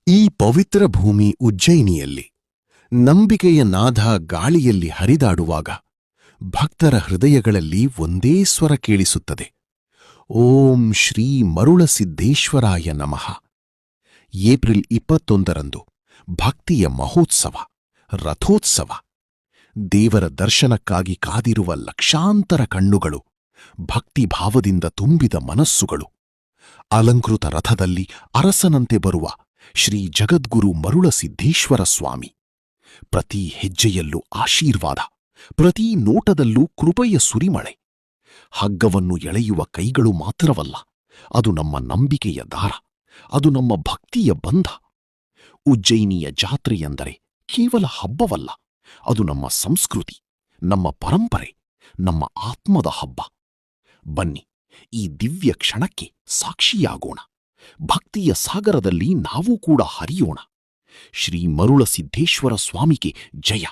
ಈ ಪವಿತ್ರ ಭೂಮಿ ಉಜ್ಜಯಿನಿಯಲ್ಲಿ ನಂಬಿಕೆಯ ನಾದ ಗಾಳಿಯಲ್ಲಿ ಹರಿದಾಡುವಾಗ ಭಕ್ತರ ಹೃದಯಗಳಲ್ಲಿ ಒಂದೇ ಸ್ವರ ಕೇಳಿಸುತ್ತದೆ. ಓಂ ಶ್ರೀ ಮರುಳಸಿದ್ದೇಶ್ವರಾಯ ನಮಃ. ಏಪ್ರಿಲ್ 21ರಂದು ಭಕ್ತಿಯ ಮಹೋತ್ಸವ, ರಥೋತ್ಸವ. ದೇವರ ದರ್ಶನಕ್ಕಾಗಿ ಕಾದಿರುವ ಲಕ್ಷಾಂತರ ಕಣ್ಣುಗಳು, ಭಕ್ತಿಭಾವದಿಂದ ತುಂಬಿದ ಮನಸ್ಸುಗಳು. ಅಲಂಕೃತ ರಥದಲ್ಲಿ ಅರಸನಂತೆ ಬರುವ ಶ್ರೀ ಜಗದ್ಗುರು ಮರುಳಸಿದ್ದೇಶ್ವರ ಸ್ವಾಮಿ. ಪ್ರತಿ ಹೆಜ್ಜೆಯಲ್ಲೂ ಆಶೀರ್ವಾದ, ಪ್ರತಿ ನೋಟದಲ್ಲೂ ಕೃಪೆಯ ಸುರಿಮಳೆ. ಹಗ್ಗವನ್ನು ಎಳೆಯುವ ಕೈಗಳು ಮಾತ್ರವಲ್ಲ, ಅದು ನಮ್ಮ ನಂಬಿಕೆಯ ದಾರ, ಅದು ನಮ್ಮ ಭಕ್ತಿಯ ಬಂಧ. ಉಜ್ಜಯಿನಿಯ ಜಾತ್ರೆಯೆಂದರೆ ಕೇವಲ ಹಬ್ಬವಲ್ಲ, ಅದು ನಮ್ಮ ಸಂಸ್ಕೃತಿ, ನಮ್ಮ ಪರಂಪರೆ, ನಮ್ಮ ಆತ್ಮದ ಹಬ್ಬ. ಬನ್ನಿ, ಈ ದಿವ್ಯ ಕ್ಷಣಕ್ಕೆ ಸಾಕ್ಷಿಯಾಗೋಣ. ಭಕ್ತಿಯ ಸಾಗರದಲ್ಲಿ ನಾವು ಕೂಡ ಹರಿಯೋಣ. ಶ್ರೀ ಮರುಳಸಿದ್ದೇಶ್ವರ ಸ್ವಾಮಿಗೆ ಜಯ.